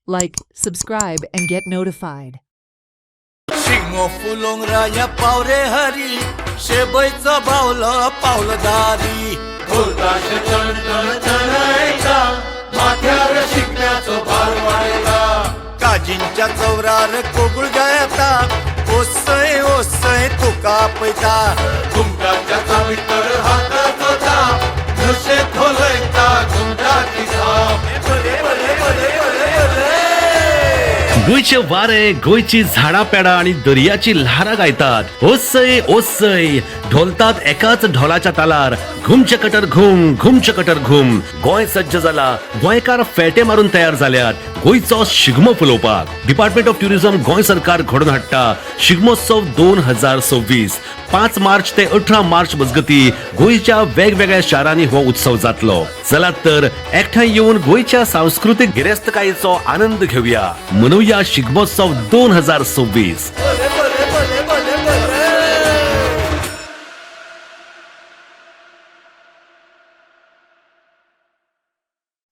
Like, subscribe, and get notified. Shingo फुलोंगराया Paware Hari शेबईचं बावलं पावलदारी ढोलताश चण चण चणायचा माथ्यावर शिकण्याचं भार वाढला काजींच्या चौरार कोगुळ गायता ओसय ओसय तुका पैता घुमटाच्या चावीतर हातात होता नशे खोलयता घुमटाची धाम गोयचे वारे, गोयची झाडा पेडा आणि दर्याची ल्हारा गायतात. ओसय ओसय ढोलतात एकाच ढोलाच्या तालार. घुमचे कटर घुम, घुमचे कटर घुम. गोंय सज्ज जाला. गोंयकार फेटे मारून तयार जाल्यात गोंयचो Shigmo फुलोवपाक. Department of tourism Goa सरकार घडोवन हाडटा शिगमोत्सव 2026. 5 मार्च ते 18 मार्च मजगती गोंयच्या वेगवेगळ्या शारांनी हो उत्सव जातलो. चलात तर एकठांय येऊन गोंयच्या सांस्कृतिक गिरेस्तकायेचो आनंद घेवया. मनोवया Shigmotsav 2026.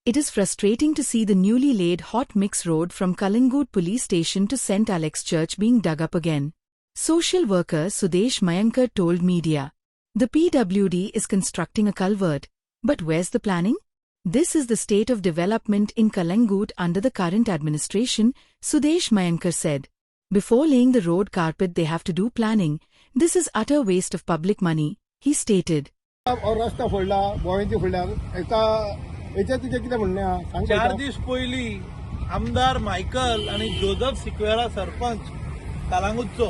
It is frustrating to see the newly laid hot mix road from Collingwood Police Station to St. Alex Church being dug up again. Social worker Sudesh Mayankar told media, "The PWD is constructing a culvert, but where's the planning? This is the state of development in Collingwood under the current administration," Sudesh Mayankar said. Before laying the road carpet they have to do planning. This is utter waste of public money, he stated. रस्ता फोडला गोव्यांची फोडल्यार एका याच्यात तुझे किती म्हणणे 4 दीस पयली आमदार Michael आणि जोझफ सिक्वेरा सरपंच कालांगूटचो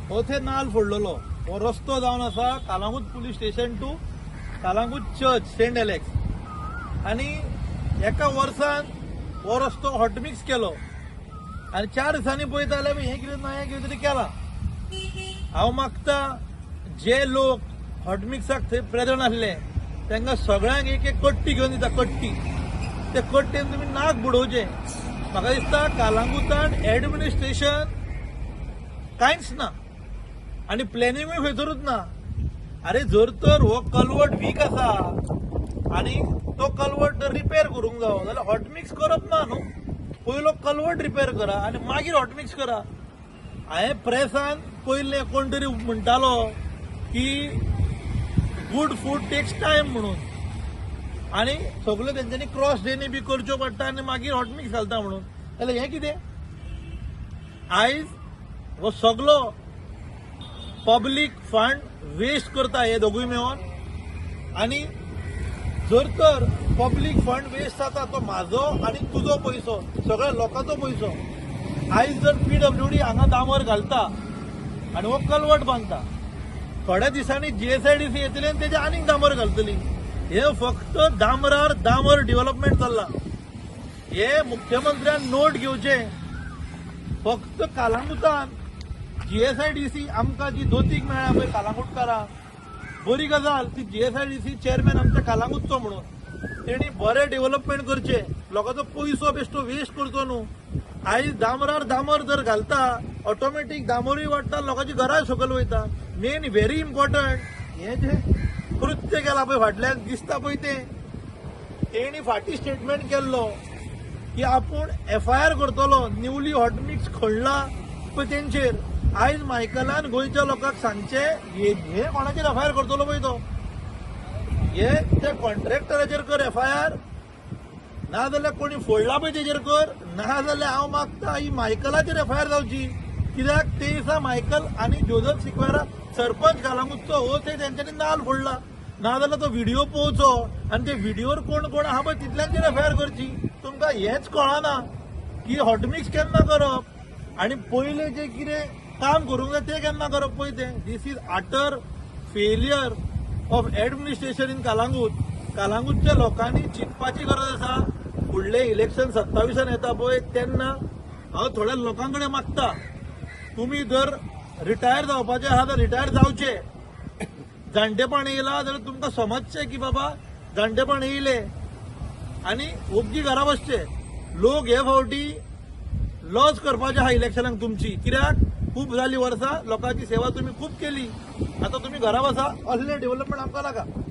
हो थंय नाल फोडलेलो. हो रस्तो जावन आसा Calangute police station to Calangute church Saint Alex आणि एका वर्सान हो रस्तो हॉटमिक्स केलो आणि 4 दिसांनी पळयता जाल्यार हे कितें नयें कितें तरी केलां. हांव मागता जे लोक हॉटमिक्साक थंय प्रेझेंट आसले तांकां सगळ्यांक एक एक कट्टी घेवन दिता. कट्टी ते कट्टेन तुमी नाक बुडोवचे. म्हाका दिसता कालांगुटान एडमिनिस्ट्रेशन कांयच ना आनी प्लॅनिंगूय खंयसरूच ना. अरे जर तर हो कलवट वीक आसा आनी तो कलवट जर रिपेर करूंक जावो जाल्यार हॉटमिक्स करप ना न्हू. पयलो कलवट रिपेर करा आनी मागीर हॉटमिक्स करा. हांवें प्रेसान पयलें कोण तरी म्हणटालो की गुड फूड टेक्स टायम म्हणून आणि सगळं त्यांच्यानी क्रॉस ड्रेनी बी करच्यो पडटा आनी मागीर हॉटमिक्स घालता म्हणून. जाल्यार हें कितें? आयज हो सगळो पब्लीक फंड वेस्ट करता हे दोगूय मेळोन. आनी जर तर पब्लीक फंड वेस्ट जाता तो म्हाजो आनी तुजो पयसो, सगळ्या लोकांचो पयसो. आयज जर PWD हांगा डांबर घालता आनी हो कलवट बांदता, थोड्या दिसांनी GSIDC येतली आनी तेजे आनीक डांबर घालतली. हे फक्त डांबरार डांबर डेव्हलपमेंट चल्ला. हे मुख्यमंत्र्यान नोट घेवचे. फक्त कालांगुटान GSIDC आमकां जी दोतीक मेळ्ळ्या पळय कालांगुटकारांक, बरी गजाल ती GSIDC चेअरमॅन आमच्या कालांगुटचो म्हणून. तेणी बरें डेव्हलपमेंट करचे, लोकांचो पयसो बेश्टो वेस्ट करचो न्हू. आयज डांबरार डांबर जर घालता ऑटोमॅटीक डांबरूय वाडटा, लोकांची घरांय सकयल वयता. मेन व्हेरी इम्पॉर्टंट हे जे कृत्य केला पळय फाटल्यान दिसता पळय तेणी फाटीं स्टेटमेंट केल्लो की आपूण FIR करतलो न्यूली हॉटमिक्स खणला पळय तेंचेर. आयज मायकलान गोंयच्या लोकांक सांगचे हे कोणाचेर FIR करतलो पळय तो, हे त्या कॉन्ट्रॅक्टराचेर कर FIR, ना जाल्यार कोणी फोडला पळय तेजेर कर, ना जाल्यार हांव मागता ही मायकलाचेर FIR जावची. कित्याक ते दिसा मायकल आनी जोझफ सिक्वेरा सरपंच कालांगूटचो हो ते तेंच्यांनी नाल फोडला. ना जाल्यार तो व्हिडिओ पळोवचो आनी ते व्हिडिओर कोण कोण आहा पळय तितल्यांचेर FIR करची. तुमकां हेंच कळना की हॉटमिक्स केन्ना करप आनी पयलें जें कितें काम करूंक जाय तें केन्ना करप पळय तें. This is utter failure of administration in Calangute. कालांगूटच्या लोकांनी चिंतपाची गरज आसा. फुडलें इलेक्शन 27 येता पळय तेन्ना हांव थोड्या लोकां कडेन मागता, तुम्ही जर रिटायर जावपाचे आहा तर रिटायर जावचे. जाणटेपण येयला जाल्यार तुमकां समजचें की बाबा जाणटेपण येयले आनी ओग्गी घरा बसचे. लोक हे फावटी लॉस करपाचे आहा इलेक्शनाक तुमची. कित्याक खूब जाली वर्सां लोकांची सेवा तुम्ही खूब केली. आता तुम्ही घरा बसा. असले डेव्हलपमेंट आमकां नाका.